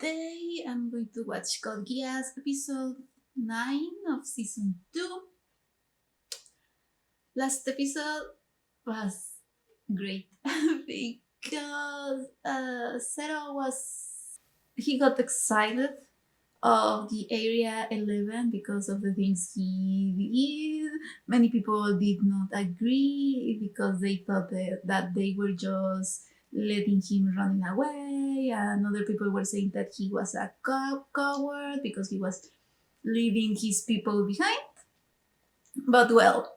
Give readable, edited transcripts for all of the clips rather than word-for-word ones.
Today I'm going to watch Code Geass episode 9 of season 2. Last episode was great because Zero he got excited of the Area 11 because of the things he did. Many people did not agree because they thought that they were just letting him running away, and other people were saying that he was a coward because he was leaving his people behind. But well,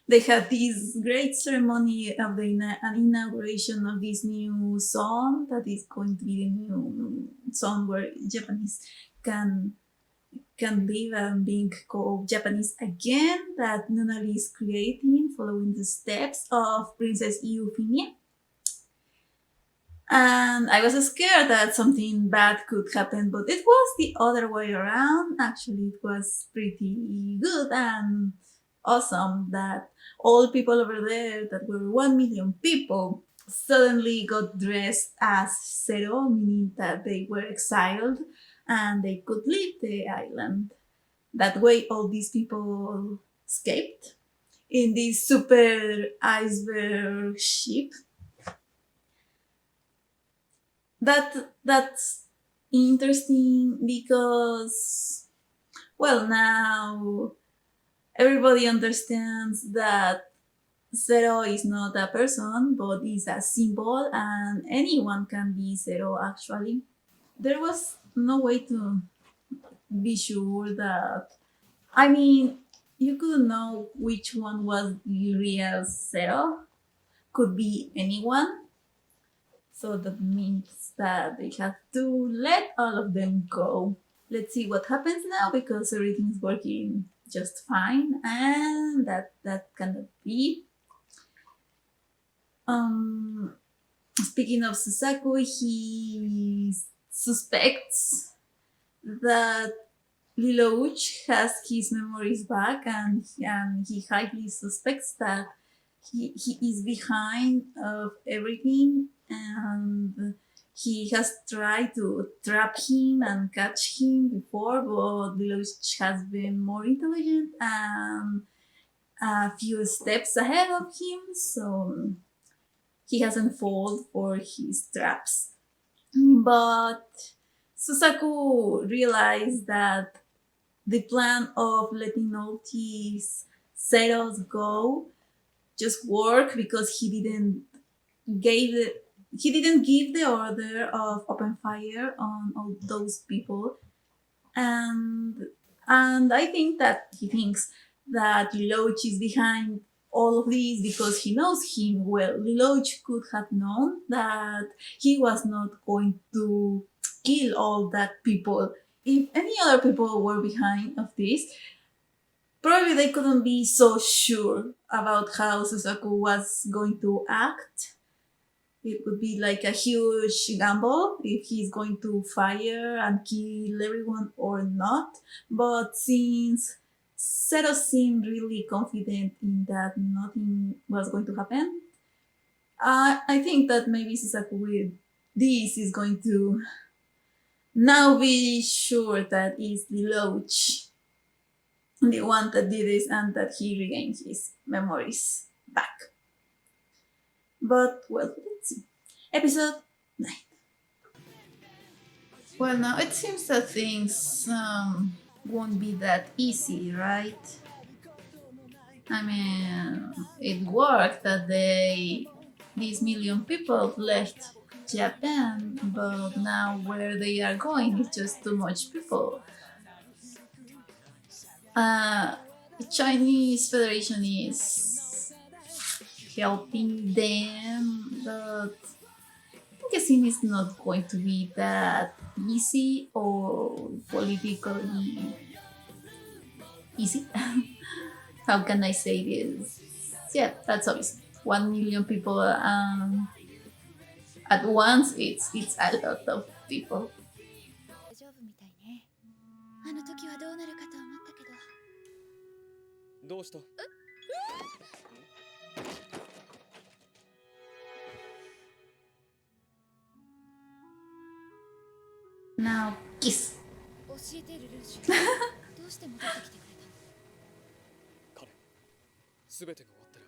they had this great ceremony of an inauguration of this new song that is going to be the new song where Japanese can live and being called Japanese again, that Nunali is creating following the steps of Princess Euphemia. And I was scared that something bad could happen, but it was the other way around. Actually, it was pretty good and awesome that all people over there, that were 1 million people, suddenly got dressed as Zero, meaning that they were exiled and they could leave the island. That way, all these people escaped in this super iceberg ship. That's interesting because, well, now everybody understands that Zero is not a person but is a symbol, and anyone can be Zero. Actually, there was no way to be sure that, I mean, you couldn't know which one was the real Zero. Could be anyone. So that means that they have to let all of them go. Let's see what happens now because everything's working just fine, and that cannot be. Um, Speaking of Susaku, he suspects that Lelouch has his memories back, and he highly suspects that he is behind of everything, and he has tried to trap him and catch him before, but Lelouch has been more intelligent and a few steps ahead of him, so he hasn't fallen for his traps. But Susaku realized that the plan of letting all these settles go just work because gave the, he didn't give the order of open fire on all those people, and I think that he thinks that Lelouch is behind all of this because he knows him well. Lelouch could have known that he was not going to kill all that people. If any other people were behind of this, probably they couldn't be so sure about how Susaku was going to act. It would be like a huge gamble if he's going to fire and kill everyone or not. But since Zero seemed really confident in that nothing was going to happen, I think that maybe Susaku with this is going to now be sure that it's Lelouch, the one that did this, and that he regained his memories back. But well, let's see. Episode 9. Well, now it seems that things won't be that easy, right? I mean, it worked that these million people left Japan, but now where they are going is just too much people. Uh, the Chinese Federation is helping them, but I'm guessing it's not going to be that easy or politically easy. How can I say this? Yeah, that's obvious. 1 million people at once. It's a lot of people. どうした Now kiss. 教えてルルーシュ。どうして戻ってきてくれたの？彼、すべてが終わったら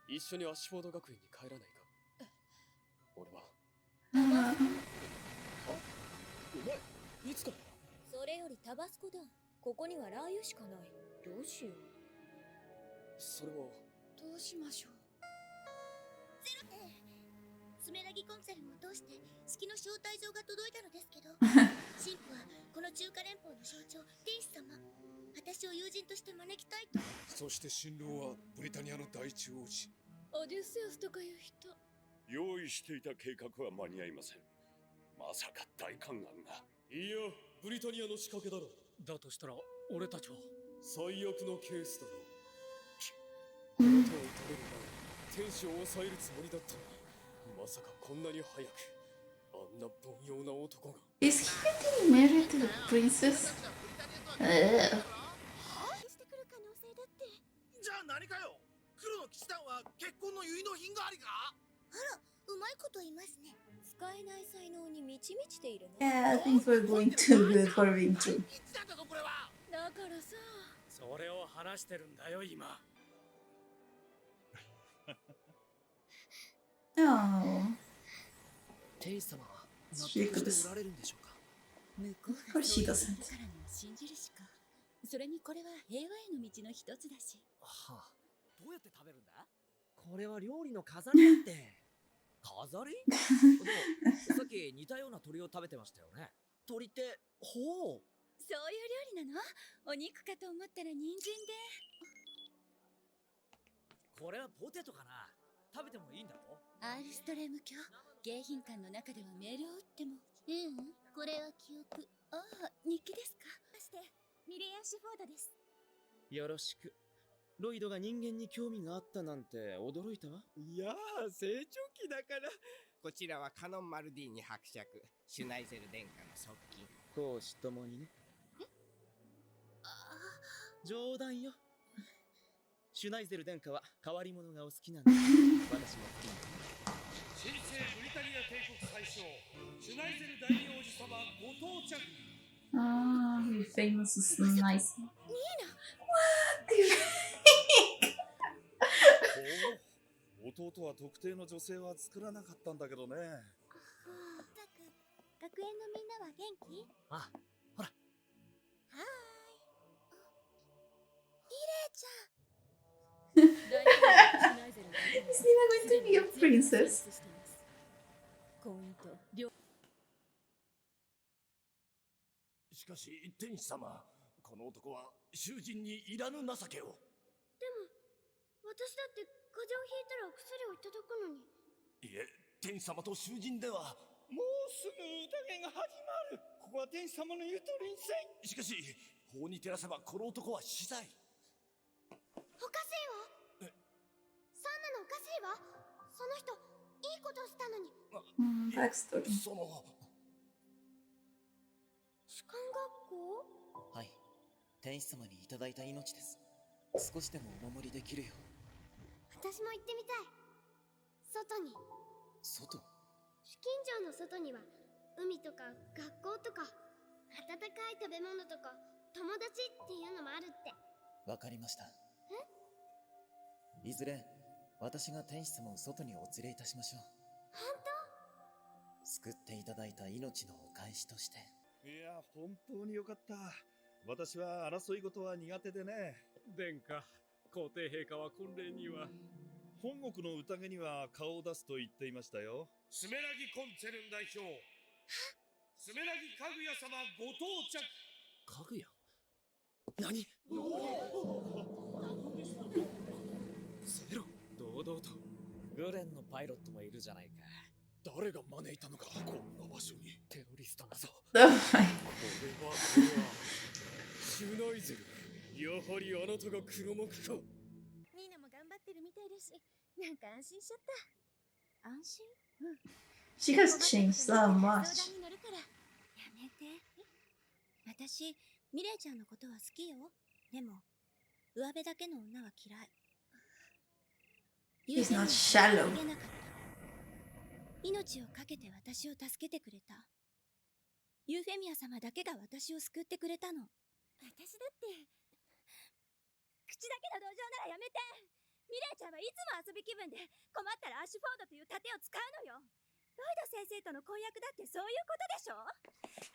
一緒にアッシュフォード学園に帰らないか？俺は。お前、いつから？それよりタバスコだ。ここにはラー油しかない。どうしよう。それは。どうしましょう。スメラギコンサルを通して月の招待状が届いたのですけど神父はこの中華連邦の象徴天使様、私を友人として招きたいと。そして新郎はブリタニアの第一王子オデュッセウスとかいう人。用意していた計画は間に合いません。まさか大観覧が。いや、ブリタニアの仕掛けだろ。だとしたら俺たちは最悪のケースだろ。あなたを食べる前に天使を抑えるつもりだったのに、まさかこんなに早くあんな凡庸な男が。 Is he getting married to the princess? してくる可能性だって。じゃあ何かよ、黒の騎士団は結婚の結納品がありか？あら、うまいこと言いますね。使えない才能に満ち満ちているね。 Yeah, I think we're going too good for being true. いつなんだぞこれは。だからさ、それを話してるんだよ今。Oh, 天使様は納 It's 得 ridiculous. しておられるんでしょうか？向こう Of course she が doesn't. そう言うからには信じるしか。それにこれは平和への道の一つだし。はあ、どうやって食べるんだ？これは料理の飾りだって。飾り？でもさっき似たような鳥を食べてましたよね。鳥ってほう。そういう料理なの？お肉かと思ったら人参で。これはポテトかな。食べてもいいんだろ？アールストレム教迎賓館の中ではメールを打っても。これは記憶。ああ、日記ですか？ましてミレイ・アッシュフォードです。よろしく。ロイドが人間に興味があったなんて驚いたわ。いやー、成長期だから。こちらはカノン・マルディーニ伯爵、シュナイゼル殿下の側近。公私ともにね。冗談よ。シュナイゼル殿下は変わり者がお好きなんだ。私も好きなんだ。新生ブリタニア帝国最小シュナイゼル大王子様ご到着。Ah, your famous is nice. What? 弟は特定の女性は作らなかったんだけどね。学園のみんなは元気？あ、ほら。はーい。ミレイちゃん。Is Nina going to be a princess? 婚姻と両。しかし天使様、この男は囚人にいらぬ情けを。でも私だって風邪をひいたらお薬をいただくのに。いえ、天使様と囚人では。もうすぐ宴が始まる。ここは天使様の言う通りにせい。しかし法に照らせばこの男は死罪。おかしいわ。そんなのおかしいわ。その人いいことをしたのに。Backstory. その士官学校？はい、天使様にいただいた命です。少しでもお守りできるよ。私も行ってみたい。外に。外？近所の外には海とか学校とか温かい食べ物とか友達っていうのもあるって。わかりました。いずれ私が天使様を外にお連れいたしましょう。本当？救っていただいた命のお返しとして。いや、本当によかった。私は争い事は苦手でね。殿下、皇帝陛下は婚礼には。本国の宴には顔を出すと言っていましたよ。スメラギコンツェルン代表スメラギかぐや様ご到着。かぐや？何？ゼロ、堂々と。グレンのパイロットもいるじゃないか。誰が招いたのか、こんな場所に。テロリストなぞ。 Oh my. これはシュナイゼル、やはりあなたが黒幕か。ニーナも頑張ってるみたいだし、なんか安心しちゃった。安心？She has changed so 相 much. 談に乗るから。やめて。私、ミレイちゃんのことは好きよ。でも、上辺だけの女は嫌い。 He's not shallow. 命を懸けて私を助けてくれた。ユーフェミア様だけが私を救ってくれたの。私だって。口だけの同情ならやめて。ミレイちゃんはいつも遊び気分で困ったらアッシュフォードという盾を使うのよ。ロイド先生との婚約だってそういうことでしょ。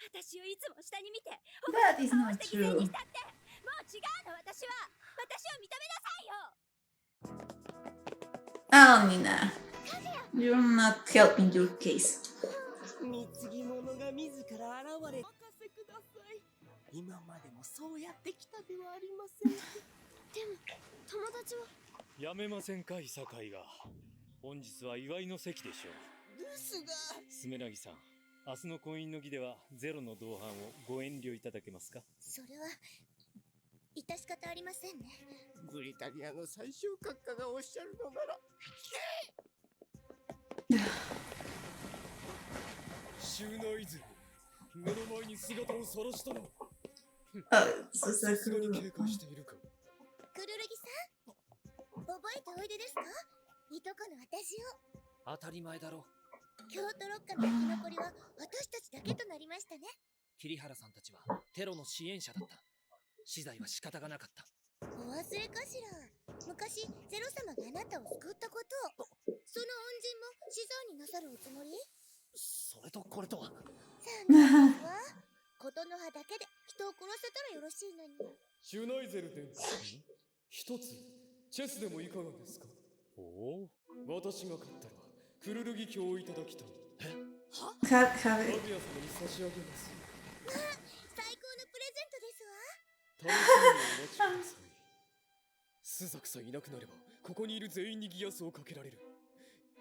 私をいつも下に見て That is 他 not の人を犠牲 true. にしたってもう違うの。私を認めなさいよ。 Oh, Nina. You're not helping your case. 貢ぎ物が自ら現れ、お任せください。今までもそうやってきたではありません。でも友達は。やめませんか、いさかいが。本日は祝いの席でしょう。ですが、スメラギさん、明日の婚姻の儀ではゼロの同伴をご遠慮いただけますか。それは致し方ありませんね。ブリタニアの最終閣下がおっしゃるのなら。シュナイゼル、目の前に姿を晒したの。So さすがに cool. 警戒しているか。くるるぎさん、覚えておいでですか。いとこの私を。当たり前だろ。京都六花の生き残りは私たちだけとなりましたね。桐原さんたちはテロの支援者だった。死罪は仕方がなかった。お忘れかしら。昔ゼロ様があなたを救ったこと。その恩人も死罪になさるおつもり。それとこれとは。残念ですわ。ことの葉だけで人を殺せたらよろしいのに。シュナイゼル殿下、一つチェスでもいかがですか。おお、私が勝ったらクルルギ卿をいただきたい。Can't マ have グ it. ヤ様に差し上げます。まあ、最高のプレゼントですわ。楽しみにお待ちください。スザクさんいなくなればここにいる全員にギアスをかけられる。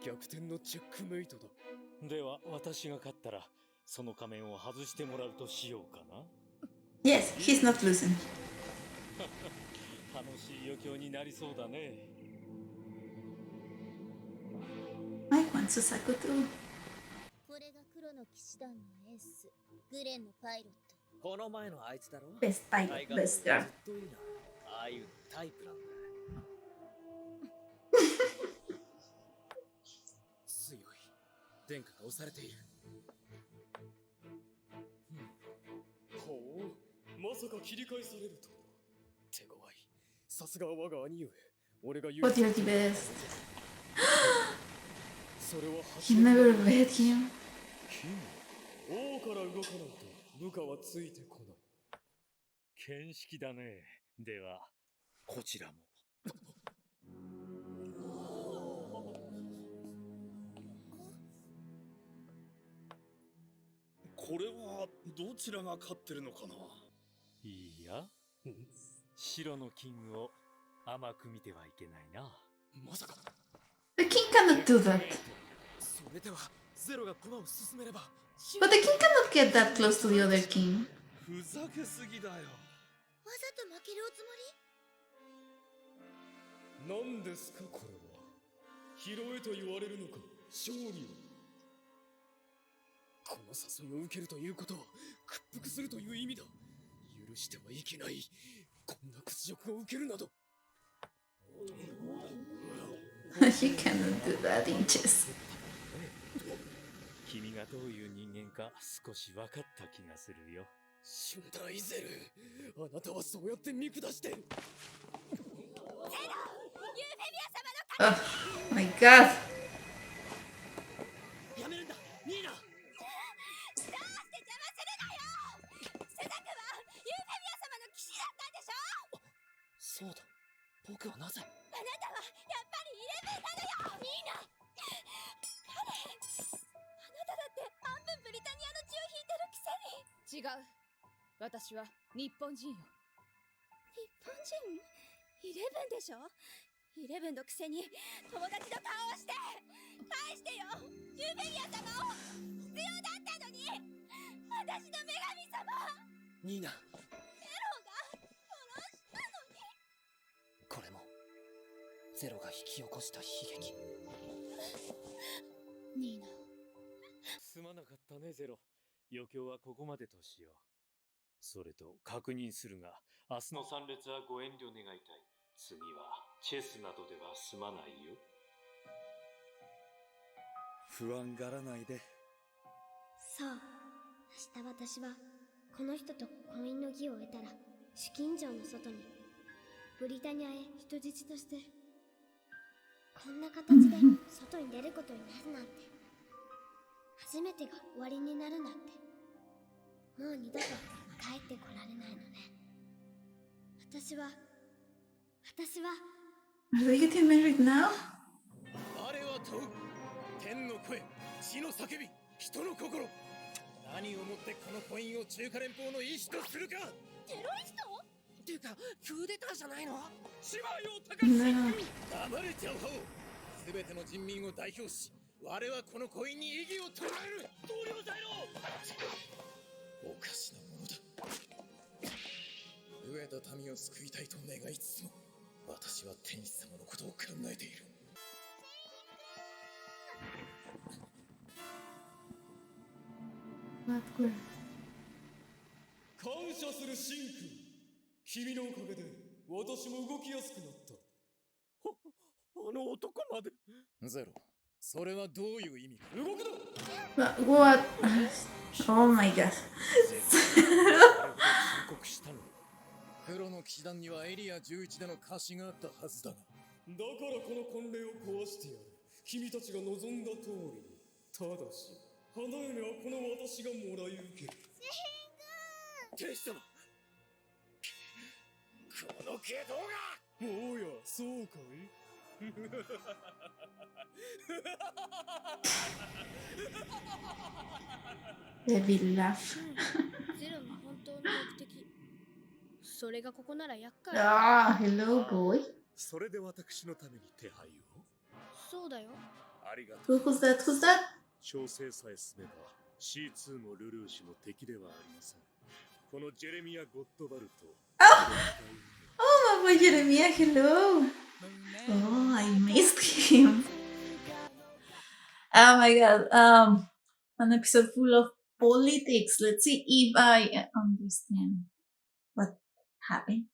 逆転のチェックメイトだ。では私が勝ったらその仮面を外してもらうとしようかな。 Yes, he's not losing. 楽しい余興になりそうだね。I want Susaku too. これが黒の騎士団のエース、グレンのパイロット。この前のあいつだろ。 Best pilot, 大 best 学 girl. ずっといいな。ああいうタイプなんだ。強い。殿下が押されている。ほう、まさか切り返されると。手強い。さすがは我が兄上。俺が言う。 But you're the best. それは You never met him. 王から動かないと部下はついてこない。見識だね。ではこちらも。これはどちらが勝ってるのかな。いいや、白のキングを甘く見てはいけないな。まさか The king cannot do that. それではゼロが駒を進めれば。 But the king cannot get that close to the other king. ふざけすぎだよ。わざと負けるおつもり。何ですかこれは。拾えと言われるのか、勝利を。この誘いを受けるということは屈服するという意味だ。許してはいけない。こんな屈辱を受けるなど。He cannot do that in chess. 君がどういう人間か少し分かった気がするよ。シュナイゼル、あなたはそうやって見下して。ゼロ、ユーフェミア様の Oh my god. やめるんだ、ニーナ。どうして邪魔するのよ。スザクはユーフェミア様の騎士だったんでしょ。そうだ、僕はなぜ。あなたはやっぱりイレブンなのよ。ニーナ、彼、あなただって半分ブリタニアの血を引いてるくせに。違う。私は日本人よ。日本人？イレブンでしょ。イレブンのくせに友達の顔をして返してよ、ユーフェミア様を。必要だったのに、私の女神様。ニーナ、ゼロが殺したのに。これもゼロが引き起こした悲劇。ニーナ、すまなかったねゼロ。余興はここまでとしよう。それと確認するが、明日の参列はご遠慮願いたい。次はチェスなどでは済まないよ。不安がらないで。そう、明日私はこの人と婚姻の儀を終えたら主近城の外にブリタニアへ人質としてこんな形で外に出ることになるなんて初めてが終わりになるなんてもう二度と帰ってこられないのね。私は Are they getting married now? 我は問う天の声地の叫び人の心何をもってこの婚姻を中華連邦の意志とするか。テロリストっていうかクーデターじゃないの？芝居を高く No. 黙れちゃうほう。全ての人民を代表し我はこの婚姻に異議を唱える。同僚在のおかしなものだ。飢えた民を救いたいと願いつつも私は天使様のことを考えている。What good? 感謝する神君。君のおかげで私も動きやすくなった。あの男まで。ゼロ。それはどういう意味か。動くな。What? Oh my god. 申告したの。黒の騎士団にはエリア11での歌詞があったはずだが。だからこの婚礼を壊してやる。君たちが望んだ通りに。ただし花嫁はこの私がもらい受ける。天使様、この系統が。おや、そうかい。Baby laugh. ゼロの本当の目的それがここなら厄介。 Ah, hello, boy. それで私のために手配を。そうだよ。ありがとう。 Who's that? Who's that? 調整さえ進めば C2 もルルーシュの敵ではありません。このジェレミア・ゴッドバルト。Oh, my boy Jeremiah, hello. Oh, I missed him. Oh my god. An episode full of politics. Let's see if I understand what happened.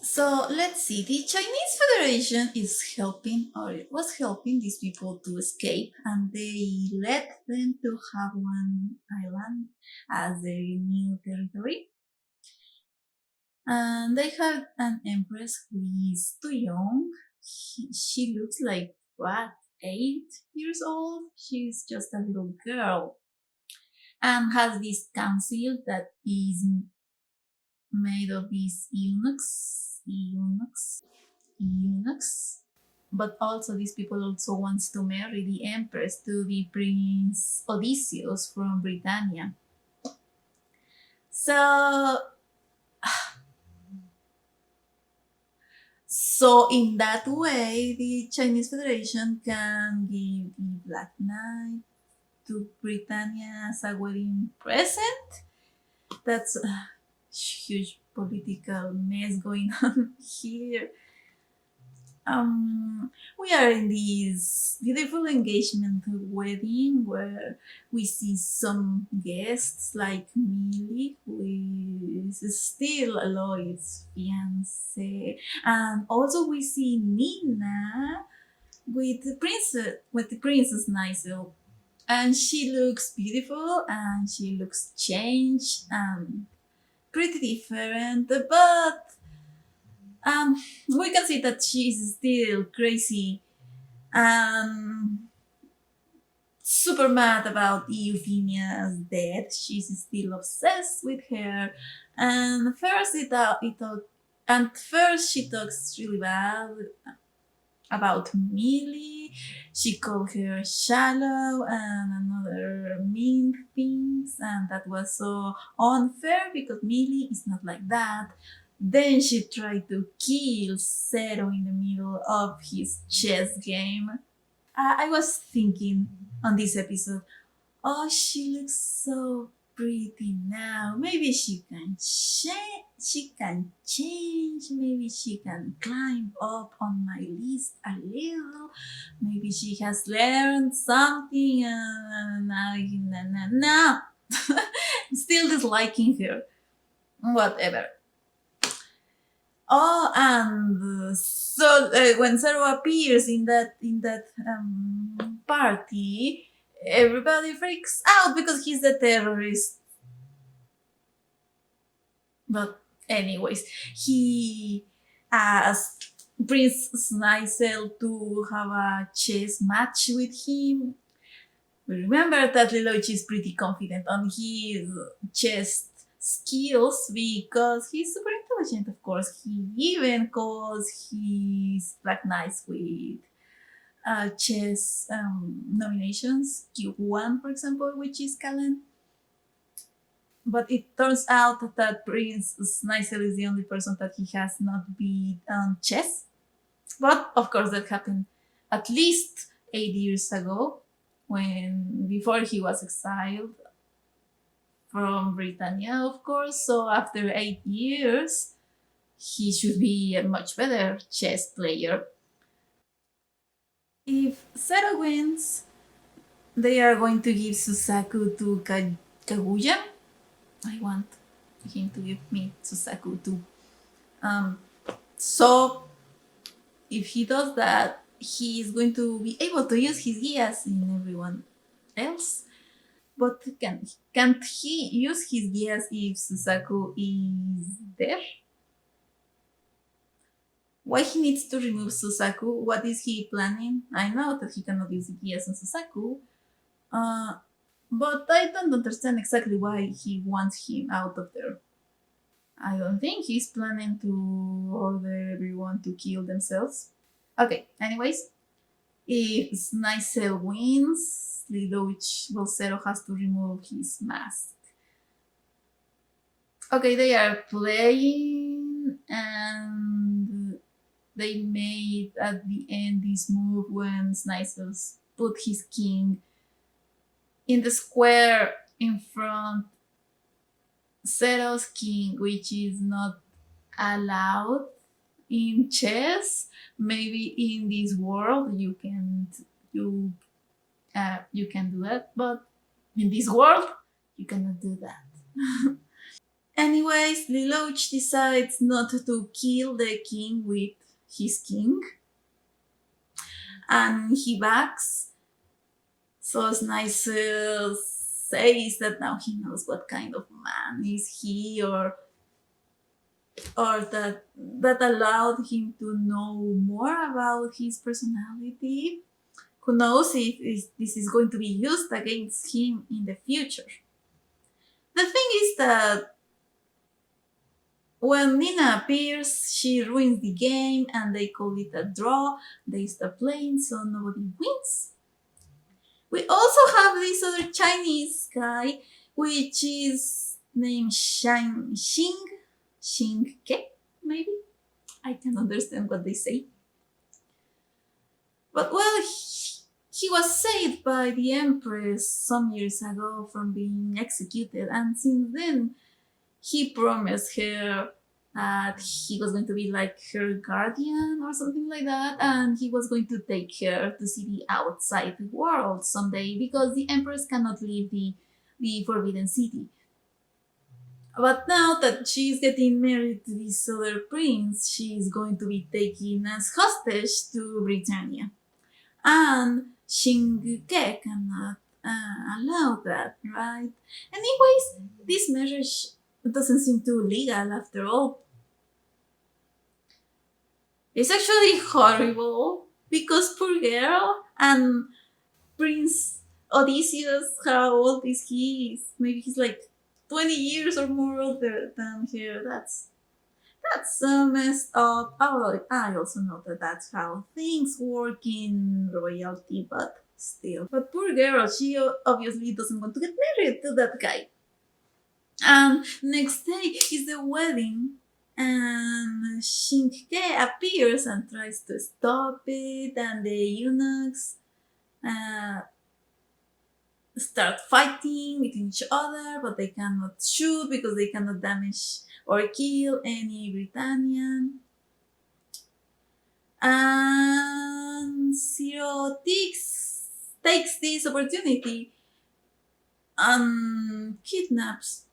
So let's see. The Chinese Federation is helping, or was helping these people to escape, and they let them to have one island as their new territory. And they have an empress who is too young. She looks like, what, 8 years old? She's just a little girl. And has this council that is made of these eunuchs. But also these people also wants to marry the empress to the Prince Odysseus from Britannia. So in that way, the Chinese Federation can give the Black Knight to Britannia as a wedding present. That's a huge political mess going on here. We are in this beautiful engagement wedding where we see some guests like Millie, who is still Aloy's fiance, and also we see Nina with the princess Nysel, and she looks beautiful and she looks changed and pretty different, but we can see that she's still crazy and super mad about Euphemia's death. She's still obsessed with her, and first she talks really bad about Millie. She called her shallow and another mean things, and that was so unfair because Millie is not like that. Then she tried to kill Zero in the middle of his chess game. I was thinking on this episode, oh, she looks so pretty now. Maybe she can change. Maybe she can climb up on my list a little. Maybe she has learned something. No. Still disliking her. Whatever. Oh, and so when Zero appears in that party, everybody freaks out because he's the terrorist. But anyways, he asked Prince Snizel to have a chess match with him. Remember that Lelouch is pretty confident on his chess skills because he's super intelligent, of course. He even calls his Black Knights with chess nominations, Q1, for example, which is Kalen. But it turns out that Prince Snizel is the only person that he has not beat chess. But of course, that happened at least 8 years ago, when before he was exiled from Britannia, of course. So after 8 years, he should be a much better chess player. If Zero wins, they are going to give Susaku to Kaguya. I want him to give me Susaku too. So if he does that, he is going to be able to use his Geass in everyone else. But can't he use his Geass if Susaku is there? Why he needs to remove Susaku? What is he planning? I know that he cannot use Geass on Susaku, but I don't understand exactly why he wants him out of there. I don't think he's planning to order everyone to kill themselves. Okay, anyways, if Snizel wins, Lelouch Bolsero has to remove his mask. Okay, they are playing and they made at the end this move when Snizel put his king in the square in front Zero's king, which is not allowed in chess. Maybe in this world you can do that, but in this world you cannot do that. Anyways, Lelouch decides not to kill the king with his king, and he backs. So Snizel says that now he knows what kind of man is he, or that allowed him to know more about his personality. Who knows if this is going to be used against him in the future. The thing is that when Nina appears, she ruins the game and they call it a draw. They stop playing, so nobody wins. We also have this other Chinese guy, which is named Xing Ke, maybe? I can understand what they say. But well, he was saved by the Empress some years ago from being executed, and since then he promised her that he was going to be like her guardian or something like that, and he was going to take her to see the outside world someday because the Empress cannot leave the Forbidden City. But now that she's getting married to this other prince, she's going to be taken as hostage to Britannia. And Shinguke cannot allow that, right? Anyways, this marriage doesn't seem too legal after all. It's actually horrible because poor girl and Prince Odysseus, how old is he? Maybe he's like 20 years or more older than her. That's messed up. Oh, I also know that that's how things work in royalty, but still. But poor girl, she obviously doesn't want to get married to that guy. And next day is the wedding, and Shinke appears and tries to stop it, and the eunuchs start fighting with each other, but they cannot shoot because they cannot damage or kill any Britannian. And Zero takes this opportunity and kidnaps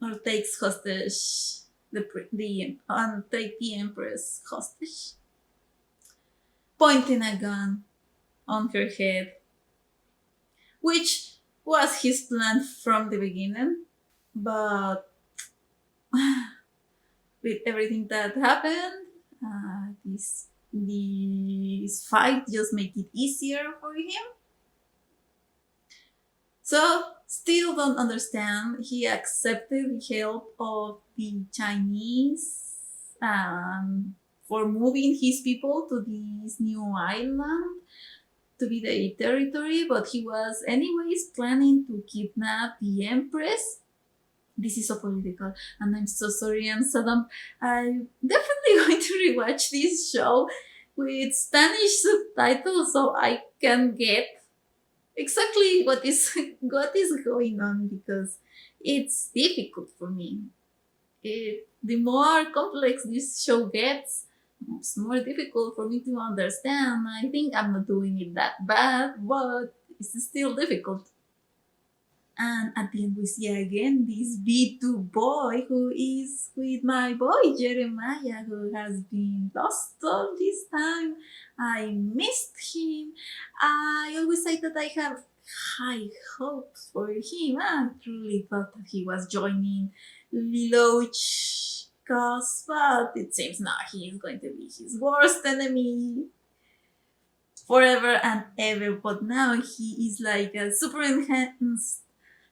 or takes hostage take the Empress hostage, pointing a gun on her head, which was his plan from the beginning. But with everything that happened, this fight just make it easier for him. So, still don't understand. He accepted the help of the Chinese for moving his people to this new island to be their territory, but he was, anyways, planning to kidnap the Empress. This is so political, and I'm so sorry, and Saddam. I'm definitely going to rewatch this show with Spanish subtitles so I can get exactly what is going on, because it's difficult for me. The more complex this show gets, it's more difficult for me to understand. I think I'm not doing it that bad, but it's still difficult. And at the end, we see again this B2 boy who is with my boy Jeremiah, who has been lost all this time. I missed him. I always say that I have high hopes for him. I truly thought that he was joining Liloch cause, but it seems not. He is going to be his worst enemy forever and ever. But now he is like a super enhanced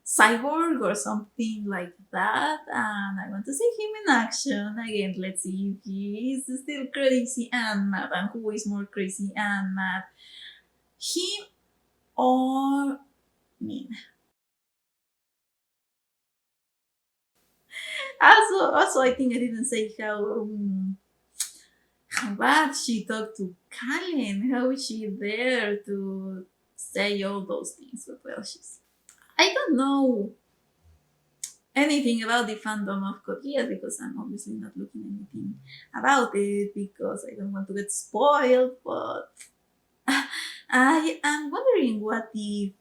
cyborg or something like that, and I want to see him in action again. Let's see if he is still crazy and mad, and who is more crazy and mad, him or me. Also, I think I didn't say how bad she talked to Kalin, how she dared to say all those things. But well, I don't know anything about the fandom of Code Geass, because I'm obviously not looking anything about it because I don't want to get spoiled. But I am wondering what the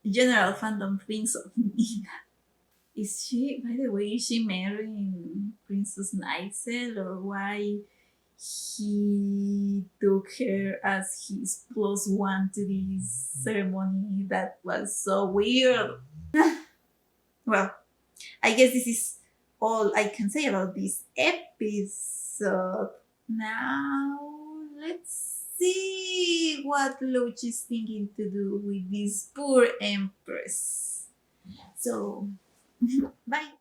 general fandom thinks of me. Is she, by the way, is she marrying Princess Nigel, or why he took her as his plus one to this ceremony? That was so weird. Well, I guess this is all I can say about this episode. Now, let's see what Loach is thinking to do with this poor Empress. So, bye.